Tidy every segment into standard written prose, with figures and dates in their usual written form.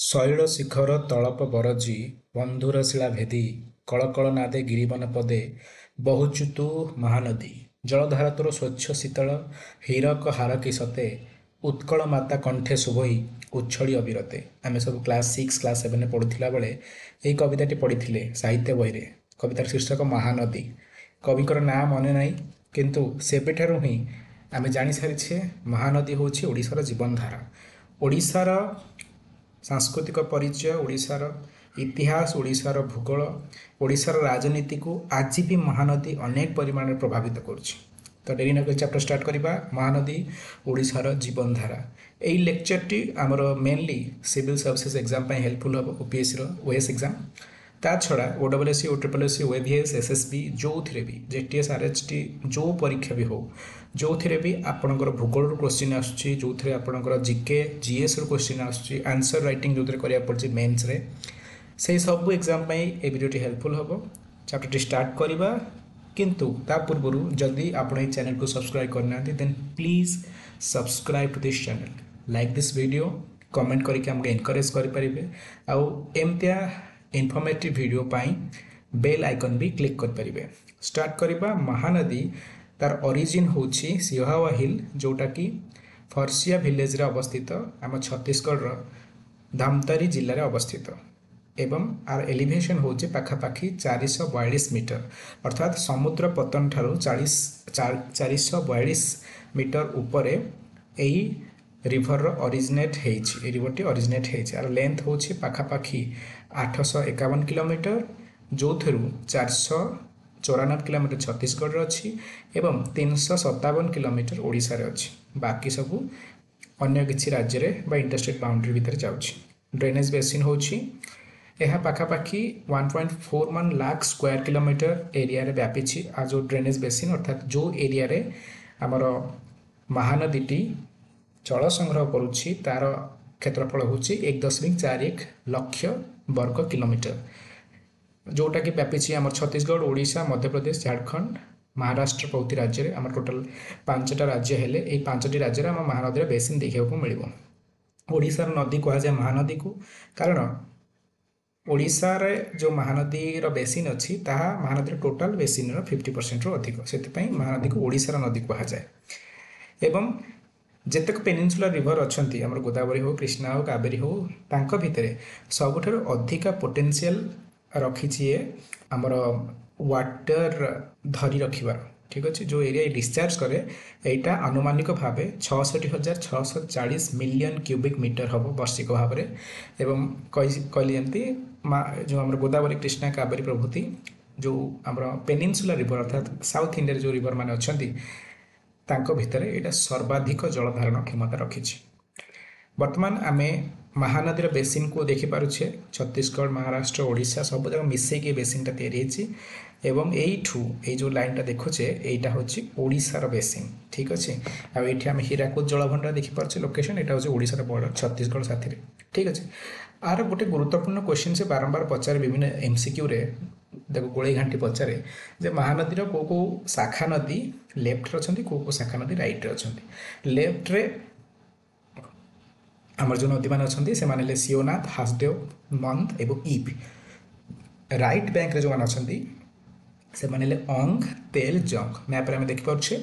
ଶୈଳ ଶିଖର ତଳପ ବରଜି ବନ୍ଧୁର ଶିଳା ଭେଦି କଳକଳ ନାଦେ ଗିରିବନ ପଦେ ବହୁଚୁ ତୁ ମହାନଦୀ ଜଳଧାର ତୋର ସ୍ୱଚ୍ଛ ଶୀତଳ ହୀରକ ହାରକି ସତେ ଉତ୍କଳ ମାତା କଣ୍ଠେ ଶୁଭଇ ଉଚ୍ଛଳି ଅବିରତେ। ଆମେ ସବୁ କ୍ଲାସ୍ 6 କ୍ଲାସ୍ 7ରେ ପଢ଼ୁଥିଲା ବେଳେ ଏହି କବିତାଟି ପଢ଼ିଥିଲେ ସାହିତ୍ୟ ବହିରେ। କବିତାର ଶୀର୍ଷକ ମହାନଦୀ। କବିଙ୍କର ନାଁ ମନେ ନାହିଁ, କିନ୍ତୁ ସେବେଠାରୁ ହିଁ ଆମେ ଜାଣିସାରିଛେ ମହାନଦୀ ହେଉଛି ଓଡ଼ିଶାର ଜୀବନଧାରା। ଓଡ଼ିଶାର ସାଂସ୍କୃତିକ ପରିଚୟ, ଓଡ଼ିଶାର ଇତିହାସ, ଓଡ଼ିଶାର ଭୂଗୋଳ, ଓଡ଼ିଶାର ରାଜନୀତିକୁ ଆଜି ବି ମହାନଦୀ ଅନେକ ପରିମାଣରେ ପ୍ରଭାବିତ କରୁଛି। ତ ଡେରି ନ କରି ଚାପ୍ଟର ଷ୍ଟାର୍ଟ କରିବା। ମହାନଦୀ ଓଡ଼ିଶାର ଜୀବନଧାରା। ଏହି ଲେକ୍ଚରଟି ଆମର ମେନଲି ସିଭିଲ୍ ସର୍ଭିସେସ୍ ଏକ୍ଜାମ ପାଇଁ ହେଲ୍ପଫୁଲ୍ ହେବ। ଓପିଏସ୍ସିର ଓଏସ୍ ଏକ୍ଜାମ, ତା ଛଡ଼ା ଓଡବ୍ଲ୍ୟୁଏସ୍ସି, ଓଟ୍ରିପଲ୍ଏସ୍ସି, ଓଏଭିଏସ୍, ଏସ୍ଏସ୍ବି ଯେଉଁଥିରେ ବି ଜିଟିଏସ୍, ଆର୍ଏଚ୍ଟି ଯେଉଁ ପରୀକ୍ଷା ବି ହେଉ, ଯେଉଁଥିରେ ବି ଆପଣଙ୍କର ଭୂଗୋଳରୁ କ୍ୱେଶ୍ଚିନ୍ ଆସୁଛି, ଯେଉଁଥିରେ ଆପଣଙ୍କର ଜିକେ ଜିଏସ୍ରୁ କ୍ୱେଶ୍ଚିନ୍ ଆସୁଛି, ଆନ୍ସର ରାଇଟିଂ ଯେଉଁଥିରେ କରିବାକୁ ପଡ଼ୁଛି ମେନ୍ସରେ, ସେହି ସବୁ ଏକ୍ଜାମ ପାଇଁ ଏ ଭିଡ଼ିଓଟି ହେଲ୍ପଫୁଲ୍ ହେବ। ଚାପ୍ଟରଟି ଷ୍ଟାର୍ଟ କରିବା, କିନ୍ତୁ ତା ପୂର୍ବରୁ ଯଦି ଆପଣ ଏହି ଚ୍ୟାନେଲକୁ ସବସ୍କ୍ରାଇବ୍ କରିନାହାନ୍ତି then please subscribe to this channel, like this video, comment କରିକି ଆମକୁ ଏନକରେଜ୍ କରିପାରିବେ। ଆଉ ଏମିତିଆ ଇନଫର୍ମେଟିଭ୍ ଭିଡ଼ିଓ ପାଇଁ ବେଲ୍ ଆଇକନ୍ ବି କ୍ଲିକ୍ କରିପାରିବେ। ଷ୍ଟାର୍ଟ କରିବା। ମହାନଦୀ ତାର ଅରିଜିନ୍ ହେଉଛି ସିହାୱା ହିଲ୍, ଯେଉଁଟାକି ଫର୍ସିଆ ଭିଲେଜରେ ଅବସ୍ଥିତ, ଆମ ଛତିଶଗଡ଼ର ଧମତାରୀ ଜିଲ୍ଲାରେ ଅବସ୍ଥିତ ଏବଂ ଆର ଏଲିଭେସନ୍ ହେଉଛି ପାଖାପାଖି 442 ମିଟର, ଅର୍ଥାତ୍ ସମୁଦ୍ର ପତନ ଠାରୁ 442 ମିଟର ଉପରେ ଏହି ରିଭରର ଅରିଜିନେଟ୍ ହେଇଛି। এই ରିଭରଟି ଅରିଜିନେଟ୍ ହେଇଛି। ଆର ଲେନ୍ଥ ହେଉଛି ପାଖାପାଖି 851 କିଲୋମିଟର, ଯେଉଁଥିରୁ 494 କିଲୋମିଟର ଛତିଶଗଡ଼ରେ ଅଛି ଏବଂ 357 କିଲୋମିଟର ଓଡ଼ିଶାରେ ଅଛି। ବାକି ସବୁ ଅନ୍ୟ କିଛି ରାଜ୍ୟରେ ବା ଇଣ୍ଟରଷ୍ଟେଟ୍ ବାଉଣ୍ଡ୍ରି ଭିତରେ ଯାଉଛି। ଡ୍ରେନେଜ୍ ବେସିନ୍ ହେଉଛି, ଏହା ପାଖାପାଖି 1.41 ଲାଖ ସ୍କୋୟାର କିଲୋମିଟର ଏରିଆରେ ବ୍ୟାପିଛି। ଆଉ ଯେଉଁ ଡ୍ରେନେଜ୍ ବେସିନ୍ ଅର୍ଥାତ୍ ଯେଉଁ ଏରିଆରେ ଆମର ମହାନଦୀଟି ଜଳ ସଂଗ୍ରହ କରୁଛି ତାର କ୍ଷେତ୍ରଫଳ ହେଉଛି 1.41 ଲକ୍ଷ ବର୍ଗ କିଲୋମିଟର, ଯେଉଁଟାକି ବ୍ୟାପିଛି ଆମର ଛତିଶଗଡ଼, ଓଡ଼ିଶା, ମଧ୍ୟପ୍ରଦେଶ, ଝାଡ଼ଖଣ୍ଡ, ମହାରାଷ୍ଟ୍ର ପ୍ରଭୃତି ରାଜ୍ୟରେ। ଆମର ଟୋଟାଲ 5ଟା ରାଜ୍ୟ ହେଲେ ଏହି 5ଟି ରାଜ୍ୟରେ ଆମ ମହାନଦୀର ବେସିନ୍ ଦେଖିବାକୁ ମିଳିବ। ଓଡ଼ିଶାର ନଦୀ କୁହାଯାଏ ମହାନଦୀକୁ, କାରଣ ଓଡ଼ିଶାରେ ଯେଉଁ ମହାନଦୀର ବେସିନ୍ ଅଛି ତାହା ମହାନଦୀର ଟୋଟାଲ ବେସିନ୍ର 50%ରୁ ଅଧିକ, ସେଥିପାଇଁ ମହାନଦୀକୁ ଓଡ଼ିଶାର ନଦୀ କୁହାଯାଏ। ଏବଂ ଯେତେକ ପେନିନସୁଲାର ରିଭର ଅଛନ୍ତି, ଆମର ଗୋଦାବରୀ ହେଉ, କୃଷ୍ଣା ହେଉ, କାବେରୀ ହେଉ, ତାଙ୍କ ଭିତରେ ସବୁଠାରୁ ଅଧିକା ପୋଟେନ୍ସିଆଲ ରଖିଛି ଆମର ୱାଟର ଧରି ରଖିବାର। ଠିକ୍ ଅଛି, ଯେଉଁ ଏରିଆ ଡିସଚାର୍ଜ କରେ ଏଇଟା ଆନୁମାନିକ ଭାବେ 66,640 ମିଲିୟନ କ୍ୟୁବିକ୍ ମିଟର ହେବ ବର୍ଷିକ ଭାବରେ। ଏବଂ କହିଲି ଯେମିତି ଯେଉଁ ଆମର ଗୋଦାବରୀ, କୃଷ୍ଣା, କାବେରୀ ପ୍ରଭୃତି ଯେଉଁ ଆମର ପେନିନସୁଲାର ରିଭର ଅର୍ଥାତ୍ ସାଉଥ ଇଣ୍ଡିଆରେ ଯେଉଁ ରିଭର ମାନେ ଅଛନ୍ତି ତାଙ୍କ ଭିତରେ ଏଇଟା ସର୍ବାଧିକ ଜଳଧାରଣ କ୍ଷମତା ରଖିଛି। ବର୍ତ୍ତମାନ ଆମେ ମହାନଦୀର ବେସିନ୍କୁ ଦେଖିପାରୁଛେ। ଛତିଶଗଡ଼, ମହାରାଷ୍ଟ୍ର, ଓଡ଼ିଶା ସବୁଯାକ ମିଶେଇକି ବେସିନ୍ଟା ତିଆରି ହେଇଛି ଏବଂ ଏଇଠୁ ଏଇ ଯେଉଁ ଲାଇନ୍ଟା ଦେଖୁଛେ ଏଇଟା ହେଉଛି ଓଡ଼ିଶାର ବେସିନ୍। ଠିକ୍ ଅଛି, ଆଉ ଏଇଠି ଆମେ ହୀରାକୁଦ ଜଳଭଣ୍ଡାର ଦେଖିପାରୁଛେ ଲୋକେସନ୍, ଏଇଟା ହେଉଛି ଓଡ଼ିଶାର ବର୍ଡର ଛତିଶଗଡ଼ ସାଥିରେ। ଠିକ୍ ଅଛି, ଆର ଗୋଟେ ଗୁରୁତ୍ୱପୂର୍ଣ୍ଣ କ୍ୱେଶ୍ଚିନ୍ ସେ ବାରମ୍ବାର ପଚାରେ ବିଭିନ୍ନ ଏମ୍ସିକ୍ୟୁରେ, ତାକୁ ଗୋଳେଇ ଘାଣ୍ଟି ପଚାରେ ଯେ ମହାନଦୀର କେଉଁ କେଉଁ ଶାଖା ନଦୀ ଲେଫ୍ଟରେ ଅଛନ୍ତି, କେଉଁ କେଉଁ ଶାଖା ନଦୀ ରାଇଟ୍ରେ ଅଛନ୍ତି। ଲେଫ୍ଟରେ ଆମର ଯେଉଁ ନଦୀମାନେ ଅଛନ୍ତି ସେମାନେ ହେଲେ ଶିଓନାଥ, ହାସଦେଓ, ମନ୍ଦ ଏବଂ ଇବ୍। ରାଇଟ୍ ବ୍ୟାଙ୍କରେ ଯେଉଁମାନେ ଅଛନ୍ତି ସେମାନେ ହେଲେ ଅଙ୍ଗ, ତେଲ, ଜଙ୍ଗ। ମ୍ୟାପ୍ରେ ଆମେ ଦେଖିପାରୁଛେ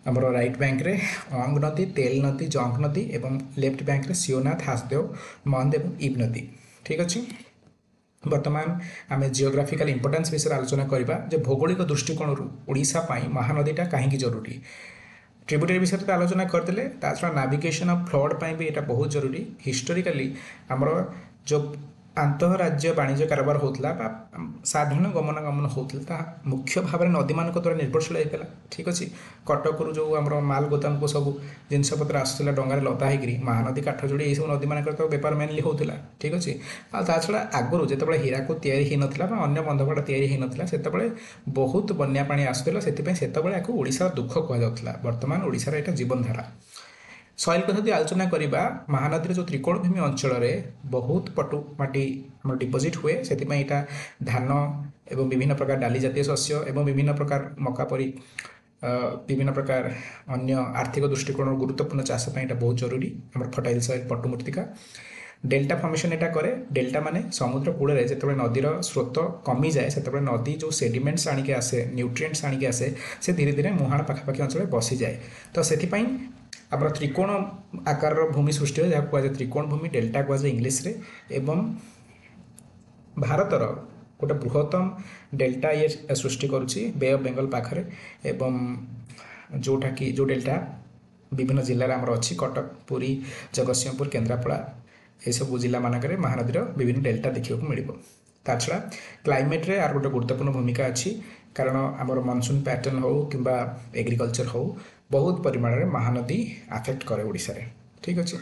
ଆମର ରାଇଟ୍ ବ୍ୟାଙ୍କରେ ଅଙ୍ଗ ନଦୀ, ତେଲ ନଦୀ, ଜଙ୍ଗ ନଦୀ ଏବଂ ଲେଫ୍ଟ ବ୍ୟାଙ୍କରେ ଶିଓନାଥ, ହାସଦେଓ, ମନ୍ଦ ଏବଂ ଇବ୍ ନଦୀ। ଠିକ୍ ଅଛି, ବର୍ତ୍ତମାନ ଆମେ ଜିଓଗ୍ରାଫିକାଲ ଇମ୍ପୋର୍ଟାନ୍ସ ବିଷୟରେ ଆଲୋଚନା କରିବା ଯେ ଭୌଗୋଳିକ ଦୃଷ୍ଟିକୋଣରୁ ଓଡ଼ିଶା ପାଇଁ ମହାନଦୀଟା କାହିଁକି ଜରୁରୀ। ट्रिब्यूटरी विषय तो आलोचना करते, छड़ा नाविगेशन और फ्लड पर भी यहाँ बहुत जरूरी। हिस्टोरिकाली आमर जो आंतरराज्य वाणिज्य कारबार होता साधारण गमनागमन होता मुख्य भाव में नदी मान द्वारा निर्भरशील होता। ठीक अच्छे, कटकू जो आम माल गोदाम को सब जिनपतर आसूला डंगार लदा होगी महानदी काठजोड़ी ये सब नदी मान तो बेपार मेनली होता। ठीक अच्छे, ता छड़ा आगुरी जो हीराकुद तैयारी होता अन्य बंधकटा तैयारी होता से बहुत बन्या पानी आसूला, से ओडिशार दुख कहुला। बर्तमान ओडिशार यहाँ जीवनधारा। सॉइल कथा यदि आलोचना करवा, महानदी जो त्रिकोणभूमि अंचल बहुत पटु माटी डिपोजिट हुए, से यहाँ धान एवं विभिन्न प्रकार डाली जातीय शस्य एवं विभिन्न प्रकार मका परी विभिन्न प्रकार अन्य आर्थिक दृष्टिकोण गुरुत्वपूर्ण चाष बहुत जरूरी। आम फर्टाइल सॉइल पटु मृत्तिका डेल्टा फर्मेशन एटा करे डेल्टा माने समुद्र कूल रे जेतेबेले नदीर स्रोत कमी जाए सेतेबेले नदी जो सेडिमेंट्स आनिके आसे न्यूट्रिएंट्स आनिके आसे से धीरे धीरे मुहाण पाखापाखि अंचल बसी जाए तो सेथिपाई आमर त्रिकोण आकार भूमि सृष्टि हो जहाँ कहुए त्रिकोण भूमि डेल्टा कहुए इंग्लीश रे एवं भारतर गोटे बृहत्तम डेल्टा ये सृष्टि करुच्ची बे ऑफ बेंगल पाखरे एवं जोटा कि जो डेल्टा विभिन्न जिले में अच्छी कटक पुरी जगतसिंहपुर केन्द्रापड़ा ये सब जिला मानक महानदीर विभिन्न डेल्टा देखा मिल ता छड़ा क्लाइमेट रे आर गोटे गुरुत्वपूर्ण भूमिका अच्छी कारण आमर मनसून पैटर्न हो कि एग्रिकल्चर हो बहुत परिमाण में महानदी आफेक्ट करे ओडिशा रे ठीक अच्छे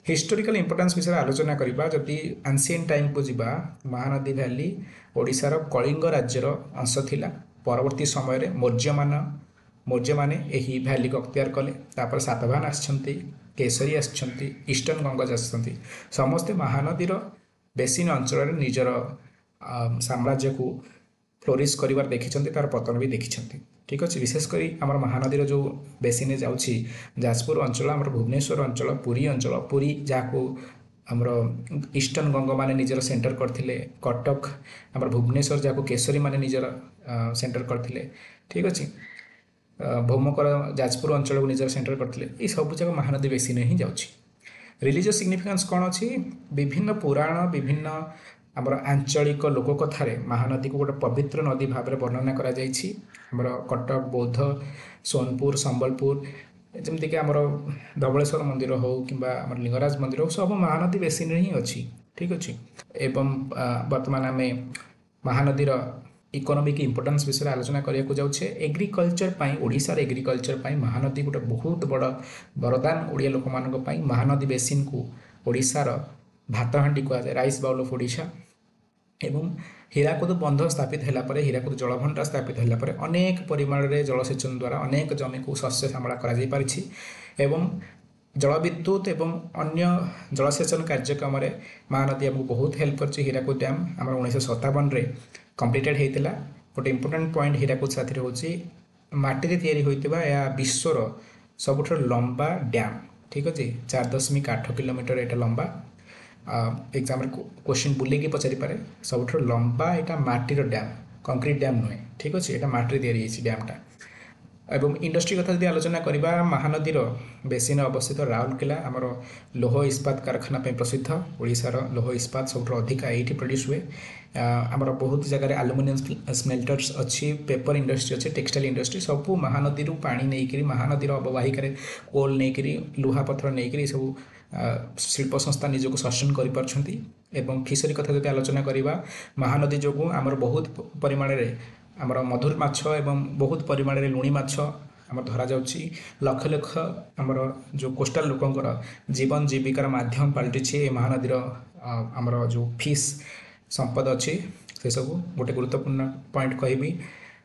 हिस्टोरिकल इंपोर्टेंस विषय आलोचना करबा जदि एंशिएंट टाइम को जीवा महानदी वैली ओडिशार कलिंग राज्यर अंश थिला परवर्ती समय रे मौर्य माने एही वैली को अख्तियार कले तापर सातवाहन आछंती केसरी आछंती ईस्टर्न गंगज आछंती समस्त महानदीर बेसिन अंचल निजर साम्राज्य को फ्लोरिश कर देखिं तार पतन भी देखिं ठीक अच्छे विशेषकर आम महानदीर जो बेसिने जाऊँगी जाजपुर अंचल आम भुवनेश्वर अंचल पुरी जहाँ आमर ईस्टर्न गंग माने निजर सेंटर करथिले कटक आम भुवनेश्वर जहाँ केसरी माने निजर सेंटर करथिले ठीक अच्छे भौमकर जाजपुर अंचल को निजर सेंटर करथिले ये सब जगह महानदी बेसिने ही जाऊँगी रिलीजियस सिग्निफिकेंस कौन अच्छी विभिन्न पुराण विभिन्न आमर आंचलिक लोक कथार महानदी को गोटे पवित्र नदी भाव में वर्णना करा जाइछि आमर कटक बौद्ध सोनपुर संबलपुर जमीक आमर धवलेश्वर मंदिर हो कि लिंगराज मंदिर हो सब महानदी बेसिन ही अच्छी ठीक अच्छे एवं वर्तमान आम महानदीर इकोनॉमिक इंपोर्टेंस विषय आलोचना करने जाऊे एग्रिकल्चर ओडिशार एग्रिकल्चर महानदी गोटे बहुत बड़ वरदान ओडिया लोक मानी महानदी बेसिन को ओडिशार भातहांडी कहुए राइस बाउल ऑफ ओडिशा एवं हीराकुद बंध स्थापित होगापर हीराकुद जलभंडार स्थापित होगापर अनेक परिमाण में जलसेचन द्वारा अनेक जमी को शस्य श्यामला कर जल विद्युत एवं अन्य जलसेचन कार्यक्रम में महानदी आमको बहुत हेल्प कर हीराकुद डैम आम 1957 कंप्लीटेड होता गोटे इंपोर्टेंट पॉइंट हीराकुद साथी हूँ माटी तैयारी होता या विश्वर सबुठ लंबा डैम ठीक अच्छे 4.8 किलोमीटर यहाँ लंबा एग्जाम क्वेश्चन बुलेकी पचारि पारे सबुठ लंबा यहाँ माटीर डैम कंक्रीट डैम नुहे ठीक अच्छे यहाँ माटी तैयारी डैमटा एवं इंडस्ट्री कथा यदि आलोचना करवा महानदीर बेसिन अवस्थित राउरकेला आमर लोह इस्पात कारखाना प्रसिद्ध ओडिशार लोह इस्पात सब अधिका ये प्रोड्यूस हुए आमर बहुत जगह आलुमिनियम स्मेल्टर्स अच्छी पेपर इंडस्ट्री अच्छी टेक्सटाइल इंडस्ट्री सब महानदी पानी नहीं महानदीर अववाहिक कोल नहीं लुहा पथर नहीं सब शिल्प संस्था निजक सस्टेन कर फिशरी कथा यदि आलोचना करवा महानदी जो आमर बहुत परिमाण में आमर मधुर माछ एवं बहुत परिमाण में लुणी माछ आम धरा जाउछि लक्ष लक्ष आमर जो कोस्टाल लोकंकर जीवन जीविकार माध्यम पलटि महानदीर आमर जो फिश संपद अच्छी से सब गोटे गुरुत्वपूर्ण पॉइंट कहि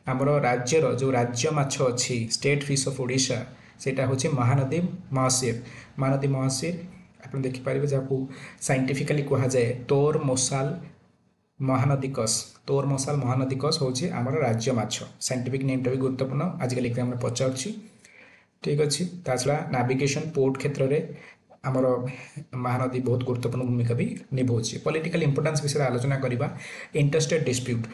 आमर राज्यर जो राज्य माछ अच्छी स्टेट फिश ऑफ ओडिशा सेटा होछि महानदी महासीर आप देखिपारे जहाँ साइंटिफिकली कहा जाए तोर मसाल महानदिकस हूँ आमर राज्य माछ साइंटिफिक नेमटा भी गुरुत्वपूर्ण आजिकल एग्जाम में पचार ठीक अच्छे ता छड़ा नाविगेशन पोर्ट क्षेत्र में आमर महानदी बहुत गुरुत्वपूर्ण भूमिका भी निभाऊँगी पॉलिटिकल इंपोर्टेंस विषय आलोचना करवा इंटरस्टेट डिस्प्यूट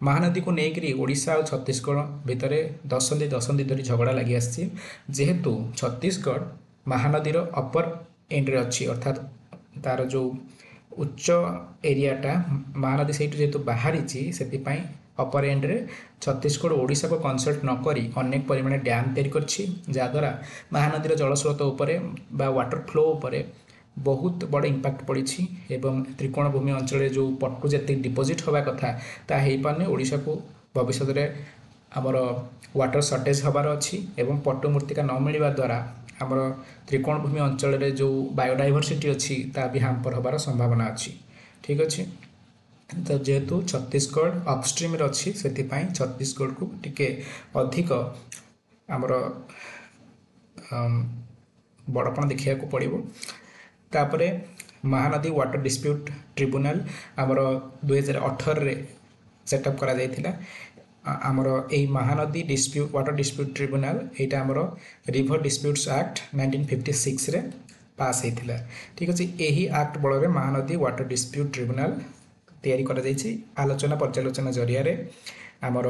महानदी को लेकर ओडिशा और छत्तीसगढ़ भितर दशंधि धरी झगड़ा लगी आसी जेहेतु छत्तीसगढ़ महानदीर अपर एंड्रे अच्छी अर्थात तार जो उच्च एरियाटा महानदी से जेहेतु बाहरी से अपर एंड्रे छत्तीसगढ़ ओडिशा को कनसल्ट नक अनेक परिमाण डैम तैयारी करद्वारा महानदीर जलस्रोत उपरे बा वाटर फ्लो उपरे बहुत बड़ इंपैक्ट पड़ी एवं त्रिकोण भूमि अंचल जो पट्टू जी डिपोजिट हवा कथा ता हो पाने ओडिशा को भविष्य में आमर वाटर सर्टेज हबार अच्छी एवं पट्टू मृत्तिका न मिलवा द्वारा आमर त्रिकोण भूमि अंचल में जो बायोडाइवर्सिटी अच्छी ता भी हाम्पर हबार संभावना अच्छी ठीक अच्छे तो जेहेतु छत्तीसगढ़ अपस्ट्रीम अच्छी से छत्तीसगढ़ को टिके अधिक आमर बड़पण देखा पड़ो तापरे महानदी वाटर डिस्प्यूट ट्रिब्यूनल आमर 2018 सेटअप करा जायथिला आमर ए Mahanadi dispute water dispute tribunal यहाँ आमर रिभर डिस्प्यूट्स एक्ट 1956 रे पास होता ठीक अच्छे यही आक्ट बल महानदी वाटर डिस्प्यूट ट्रिब्यूनाल तैयारी करा जायछि आलोचना पर्यालोचना जरिया आमर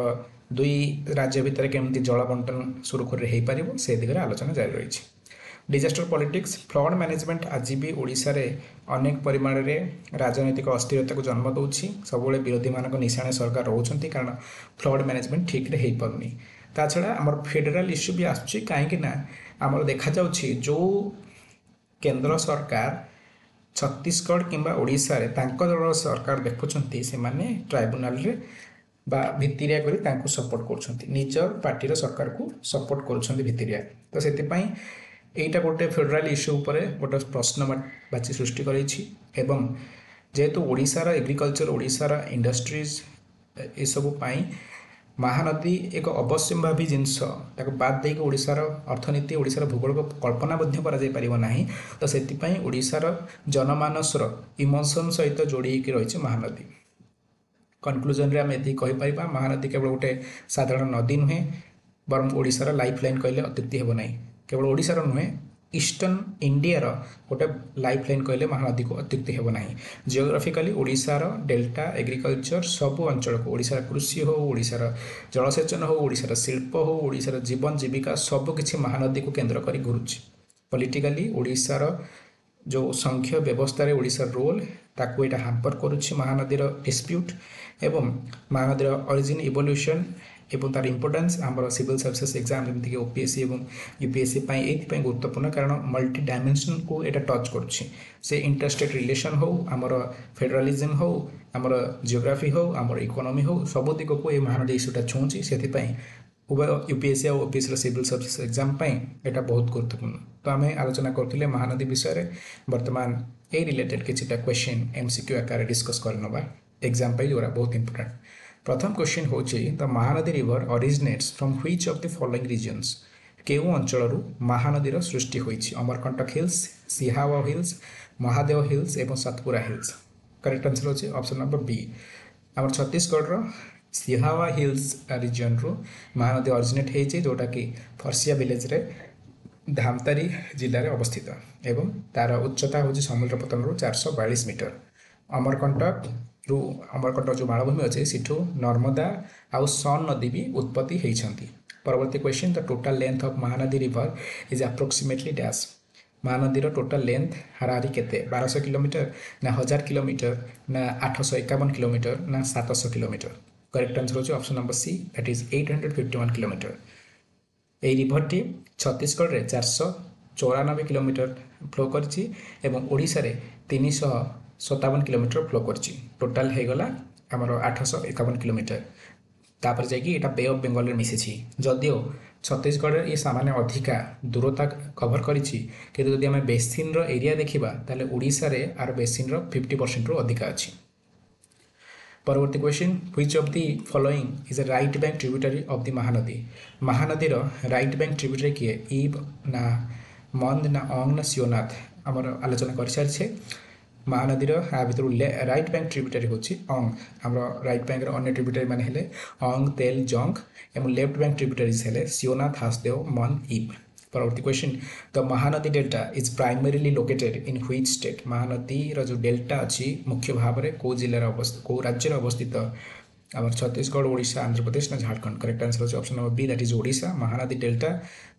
दुई राज्य भितर केमती जल बंटन सुरुखुर हो पार से दिगरे आलोचना जारी रही। डिजास्टर पॉलिटिक्स फ्लड मैनेजमेंट आज भी ओडिशा रे अनेक परिमाण में राजनैतिक अस्थिरता को जन्म दूसरी सब विरोधी मान निशाणे सरकार रोचे कारण फ्लड मैनेजमेंट ठीक रे हो पारुनी ता छड़ा आम फेडराल इश्यू भी आसुची कहीं आमर देखा जाउछि जो केंद्र सरकार छत्तीसगढ़ किंबा ओडिशा रे तांको दल सरकार देखुछंती से माने ट्राइब्यूनाल रे बा भित्तिरिया करी तांको सपोर्ट करुछंती निजर पार्टीर सरकार को सपोर्ट करुछंती भित्तिरिया तो सेति पई एटा गोटे फेडराल इश्यू उपरे गोटे प्रश्नवाची सृष्टि करेछि एवं जेहेतु ओडिशार एग्रीकल्चर ओडिशार इंडस्ट्रीज ए सब पई महानदी एक अवश्यम्भावी जिनस बाद देक ओडिशार अर्थनीति ओडिशार भूगोल को कल्पना करा जाय परिबो नाही तो सेति पई ओडिशार जनमानसर इमोशन सहित जोड़ी रही महानदी। कनक्लूजन रे आम एति कहि परिबा महानदी केवल गोटे साधारण नदी नुहे बरम ओडिशार लाइफ लाइन कहले अत्युक्ति हेबो नाही केवल ओडिशार नुहे ईस्टर्न इंडियार गोटे लाइफ लाइन कहले महानदी को अत्युक्ति हेबो नाही। जियोग्राफिकली ओडिशार डेल्टा एग्रीकल्चर सबु अंचल को ओडिशार कृषि हो ओडिशार जलसेचन हो ओडिशार शिल्प हो ओडिशार जीवन जीविका सब किछि महानदी को केंद्र करी घुरुछि। पॉलिटिकली ओडिशार जो संघीय व्यवस्था रे ओडिशार रोल ताकू एटा हैम्पर करुछि महानदीर डिस्प्यूट एवं महानदीर ओरिजिन इवोल्यूशन एवं तार इंपोर्टेंस आमर सिविल सर्विसेस एग्जाम जमीक ओपीएससी और यूपीएससी ये गुरुत्वपूर्ण कारण मल्टी डायमेंशन को एटा टच करुछि से इंटरस्टेट रिलेशन हो आमर फेडरालिज्म हो आमर जियोग्राफी हो आमर इकोनॉमी हो सब दिग को ये महानदी इश्यूटा छुँची से उभय यूपीएससी और ओपीएससी सिविल सर्विसेस एग्जाम एटा बहुत गुरुत्वपूर्ण। तो आम आलोचना करते महानदी विषय में बर्तमान ए रिलेटेड किछिटा क्वेश्चन एमसीक्यू आकार डिस्कस करनबा एग्जाम जोरा बहुत इंपोर्टेंट। प्रथम क्वेश्चन होची the Mahanadi river originates from which of the following regions केउ अंचल महानदीर सृष्टि होईछि Amarkantak hills Sihawa hills Mahadev hills एवं सातपुरा हिल्स। करेक्ट आंसर होची ऑप्शन नंबर बी आम छत्तीसगढ़ सिहावा हिल्स रिजन रु महानदी ओरिजिनेट होईछि जोटा कि फरसिया विलेज रे धामतारी जिले में अवस्थित एवं तार उच्चता होची समुद्र पतन रु 442 मीटर। अमरकंटक अमरकंटक जो मालभूमि अच्छे सेठू नर्मदा आउ सन नदी भी उत्पत्ति होती। परवर्ती question the total length of Mahanadi river is approximately dash महानदीर टोटल लेंथ हाराहारी केते 1200 किलोमीटर ना 1000 किलोमीटर ना 851 किलोमीटर ना 700 किलोमीटर। करेक्ट आंसर होची option number see that is 851 kilometre. এই রিভরটি ছত্তিশগড়ে 494 কিলোমিটার ফ্লো করছি এবং ওড়িশারে 357 কিলোমিটার ফ্লো করছি টোটাল হয়েগলা আমার 851 কিলোমিটার। তারপরে যাই এটা বে অফ বেঙ্গলের মিশিছি যদিও ছত্তিশগড়ের ये सामान्य अधिका दूरता कभर करिछि किंतु यदि आम बेसिन एरिया देखा ताले ओडिशा आर बेसिन 50% रु अधिका अछि। परवर्ती question which of the following is a right bank tributary of the Mahanadi महानदीर राइट बैंक ट्रिब्यूटरी किए ईब ना मंद ना अंग ना शिवनाथ आमर आलोचना कर सारी महानदीर या भर राइट बैंक ट्रिब्यूटरी होची अंग आम राइट बैंक अन्य ट्रिब्यूटरी माने हेले अंग तेल जंग एवं लेफ्ट बैंक ट्रिब्यूटरीज हेले शिवनाथ हासदेव मन ईब। परवर्ती question the Mahanadi delta is primarily located in which state महानदीर जो डेल्टा अच्छी मुख्य भाव में कौ जिलार अवस्थित कौ राज्य अवस्थित आम छत्तीसगढ़ ओडिशा आंध्र प्रदेश ना झारखंड। करेक्ट आंसर होची option number B that is Odisha Mahanadi delta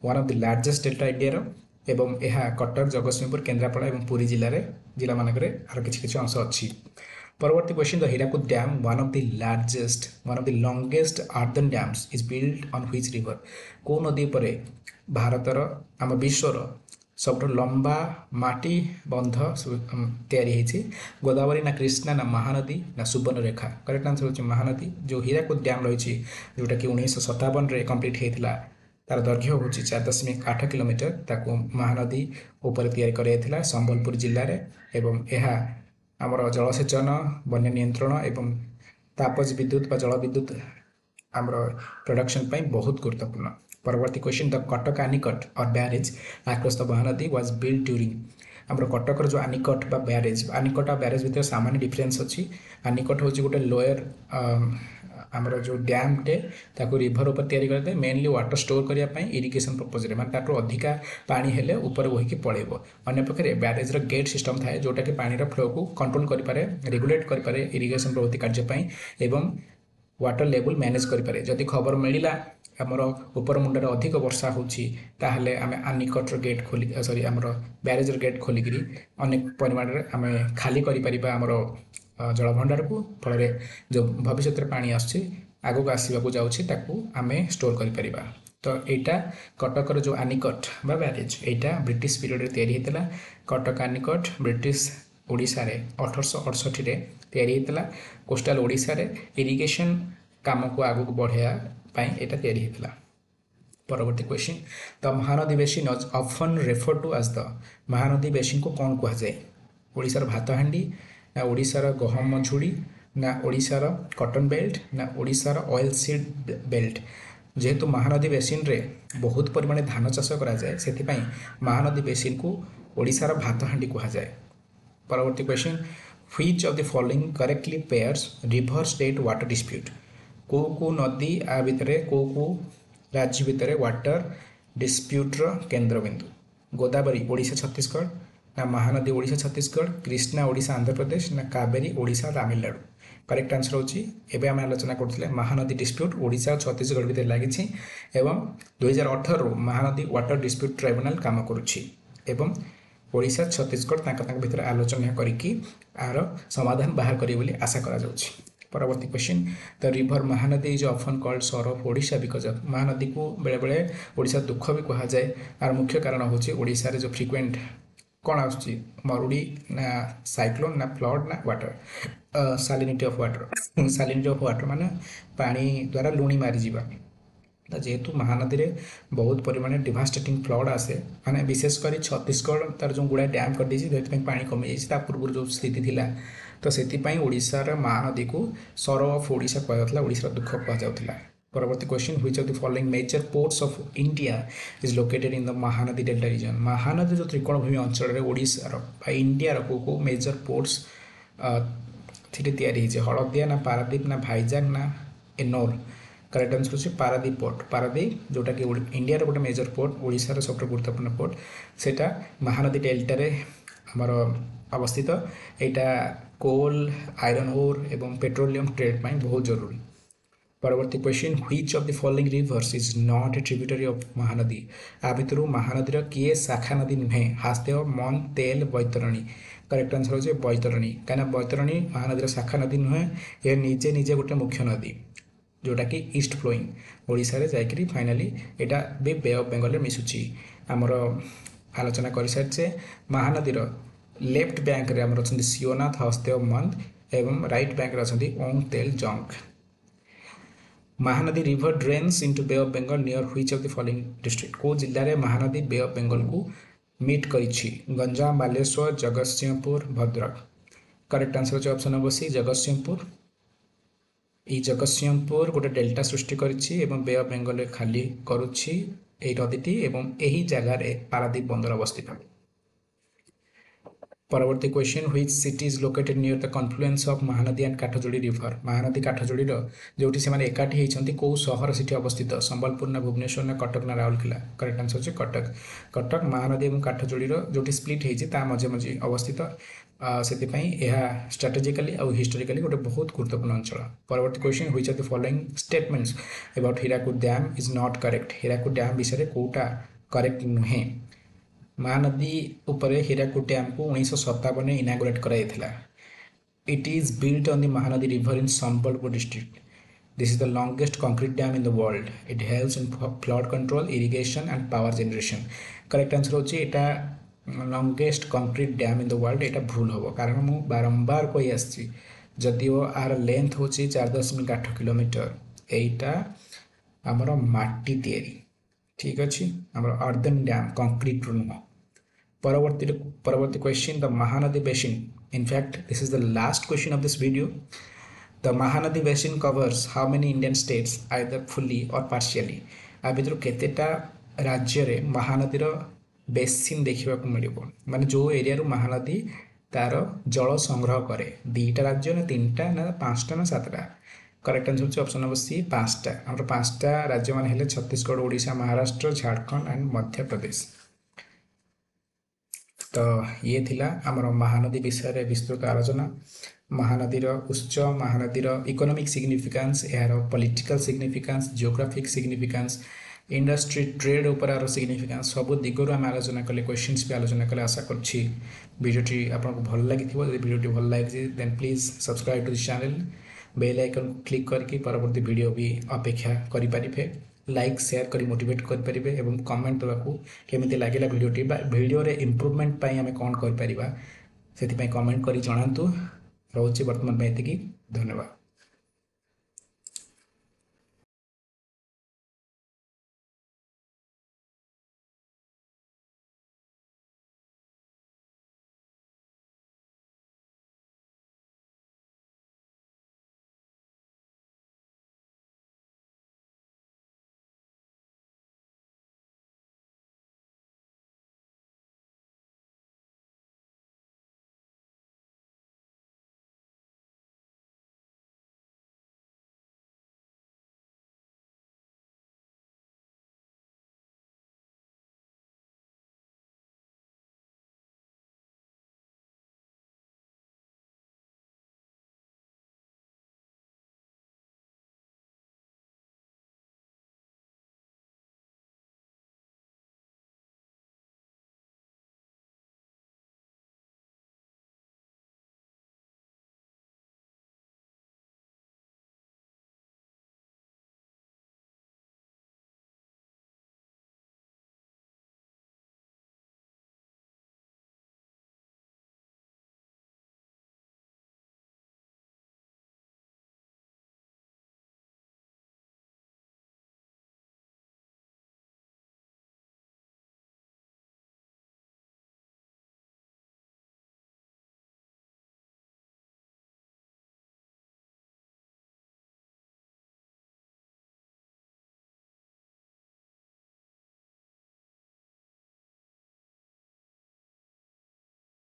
one of the largest delta India एवं यह कटक जगतसिंहपुर केन्द्रापड़ा और पुरी जिला मानक आर किसी अंश अच्छी। परवर्ती question the Hirakud dam one of the longest earthen dams is build on which river कौ नदी पर भारतर आम विश्वर सब लंबा माटी बंध तैयारी गोदावरी ना कृष्णा ना महानदी ना सुवर्णरेखा। करेक्ट आंसर होची महानदी। जो हीराकुद डैम रही जोटा कि 1957 कंप्लीट होता तार दैर्घ्य हूँ 4.8 किलोमीटर ताकू महानदी उपर तैयारी कराइला संबलपुर जिले में एवं यह आमर जलसेचन बन्या नियंत्रण एवं तापज विद्युत बा जल विद्युत आमर प्रोडक्शन बहुत गुरुत्वपूर्ण। परवर्ती क्वेश्चन द कटक आनिकट और barrage across the Mahanadi was build during आमर कटकर जो आनिकट बा बैरेज आनिकट और बैरेज भितर सामान्य डिफरेन्स अच्छी आनिकट हूँ गोटे लोअर आमर जो डैमटे ताको रिभर ऊपर तैयारी करते मेनली वाटर स्टोर करने इरिगेशन पर्पज में माने ताठू अधिका पानी हेले ऊपर बोहिकी पड़ेबो। अन्य पक्षे ब्यारेज गेट सिस्टम थाए जोटा कि पानी फ्लो को कंट्रोल करें रेगुलेट करें इरिगेशन प्रवृत्ति कार्यपाई एवं वाटर लेवल मैनेज करें। जदि खबर मिलला आमर ऊपर मुंडे अधिक वर्षा होते आम आनिकटर गेट खोली सरी आमर ब्यारेजर गेट खोलिक अनेक परिमाण आम खाली करमर जलभंडार को फल जो भविष्य में पानी आगक आसवाक जामें स्टोर कर। तो यहाँ कटकर जो आनिकट बा ब्यारेज यहाँ ब्रिटिश पीरियड तैयारी होता। कटक आनिकट ब्रिटिश ओडिशा रे 1868 तैयारी होता। कोस्टाल ओडिशा रे इरिगेशन काम को आगक बढ़ाया यहाँ तैयारी होता। परवर्ती question the Mahanadi basin often refer to as the Mahanadi basin को कौन कह जाए? ओडिशार भातहांडी ना ओडिशार गहम झुड़ी ना ओडिशार कॉटन बेल्ट ना ओडिशार ऑयल सीड बेल्ट। जेहेतु महानदी बेसिन रे बहुत परिमाण धान चाष करा जाए से महानदी बेसिन को ओडिशार भातहांडी कह जाए। परवर्ती question which of the following correctly pairs river state water dispute. को नदी आ भितर को राज्य भितर वाटर डिस्प्यूटर केन्द्रबिंदु? गोदावरी ओडिशा छत्तीसगढ़ ना महानदी ओडिशा छत्तीसगढ़ कृष्णा ओडिशा आंध्र प्रदेश ना कावेरी ओडिशा तमिलनाडु। करेक्ट आंसर होची एबे आम आलोचना करथिले महानदी डिस्प्यूट ओडिशा और छत्तीसगढ़ भितर लागिछि एवं 2018 रु महानदी वाटर डिस्प्यूट ट्राइब्यूनल काम करुछि एवं ओडिशा छत्तीसगढ़ तांका भितर आलोचना करिकी आर समाधान बाहर करी बोली आशा करा जाउछि। परवर्ती question the river Mahanadi is often called sir of Odisha because of Mahanadi को बेले बेले ओडिशा दुख भी कहा जाए। आर मुख्य कारण होची ओडिशा रे जो फ्रिक्वेंट कौन आसुची मरुड़ी ना साइक्लोन ना फ्लड ना water salinity of water salinity of water माने पानी द्वारा लुणी मारी जीवा। जेहेतु महानदी रे बहुत परिमाण डिवास्टेटिंग फ्लड आसे माने विशेषकर छत्तीसगढ़ तार जो गुड़ा डैम कर देछि जेथि पानी कमी जाइछि ता पूर्व जो स्थिति थिला तो सेतिपाई ओडिशार महानदी को सर ऑफ ओडिशा कहला ओडिशार दुख कह जाउथिला। परवर्ती question which of the following major ports of India is located in the Mahanadi delta region. Mahanadi जो त्रिकोणभूमि अंचल ओडिशार इंडिया को मेजर पोर्ट्स थी तैयारी हलदिया ना पारादीप ना भाईजाग ना एनोर। करेक्ट आंसर होची पारादीप पोर्ट। पारादीप जोटा कि इंडिया गोटे मेजर पोर्ट ओडिशार सबसे गुरुत्वपूर्ण पोर्ट सेटा महानदी डेल्टा रे आमर अवस्थित। यहाँ कोल आयरन ओर एवं पेट्रोलियम ट्रेड में बहुत जरूरी। परवर्ती question which of the following rivers is not a tributary of Mahanadi. आ भितर महानदी किए शाखा नदी नुहे हास्देव मन तेल बैतरणी। करेक्ट आंसर होचे बैतरणी कहीं बैतरणी महानदी शाखा नदी नुहे ये निजे निजे गोटे मुख्य नदी जोटा कि ईस्ट फ्लोइंग ओडिशा रे जाइकरी finally Etah bay bay of Bengal मिसुची। आमर आलोचना कर सारी महानदीर लेफ्ट बैंक रे आमर अछंती सियोनाथ हस्देव मंद एवं राइट बैंक रे अछंती ओंग तेल जंग। Mahanadi river drains into Bay of Bengal near which of the following district. को जिले में महानदी बे ऑफ बेंगल को मीट करिछि? गंजाम बालेश्वर जगतसिंहपुर भद्रक। करेक्ट आंसर होचे ऑप्शन नंबर सी जगतसिंहपुर। ई जगतसिंहपुर गोटे डेल्टा सृष्टि करिछि एवं बे ऑफ बेंगल खाली करुछि एई नदीटी एवं एही जगह रे पारादीप बंदर अवस्थित। परवर्ती question which city is located near the confluence of Mahanadi and Kathajodi river. Mahanadi Kathajodi जोटी से एकाठी होती कौ सहर से अवस्थित संबलपुर ना भुवनेश्वर ना कटक ना राउरकेला। करेक्ट आंसर होचे कटक। कटक महानदी और काठजोड़ी जोटी स्प्लिट होती मझे मझे अवस्थित से स्ट्राटेजिकली और हिस्टोरिकली गोटे बहुत गुरुत्वपूर्ण अंचल। परवर्ती question which of the following statements about Hirakud dam is not correct. Hirakud dam विषय कोटा करेक्ट नुहे। महानदी उपरे हीराकुद डैम को 1957 में इनागुरेट कराइथिला। It is built on the Mahanadi river in Sambalpur district. This is the longest concrete dam in the world. It helps in flood control irrigation and power generation. Correct answer होची एटा longest concrete dam in the world. एटा भूल हम कारण मु बारंबार कही आसी जदिओ आर लेंथ होची 4.8 किलोमीटर एटा आमर माटी तैयारी ठीक अच्छे आमर अर्दन डैम कंक्रीट नुह। परवर्ती question the Mahanadi basin in fact this is the last question of this video. The Mahanadi basin covers how many Indian states either fully or partially. आ भितर केतेटा राज्य रे महानदीर बेसिन देखा मिले माने जो एरिया रू महानदी तार जल संग्रह करे 2टा राज्य ना 3टा ना 5टा ना 7टा करेक्ट आंसर होची ऑप्शन नंबर सी 5टा हमर 5टा राज्य मान हेले छत्तीसगढ़ ओडिशा महाराष्ट्र झारखंड एंड मध्य प्रदेश। तो ये थिला हमर महानदी विषय रे विस्तृत आलोचना। महानदीर उच्च महानदीर इकोनॉमिक सिग्निफिकेंस यार political significance geographic significance industry trade ऊपर सिग्निफिकेंस सब दिगरु आम आलोचना कले क्वेश्चंस भी आलोचना कले आशा करछि वीडियोटी आपको भल लगी वीडियोटी भल लगे then please subscribe to this channel bell icon click करके परवर्ती वीडियो भी अपेक्षा करि परिबे लाइक शेयर करी मोटिवेट कर परिबे एवं कमेंट देबाकू केमिति लागिला वीडियोटी बा वीडियो रे इंप्रूवमेंट पई हमें कोन कर परिबा सेति पई कमेंट करी जणांतु। रोचे वर्तमान में एतिकी धन्यवाद।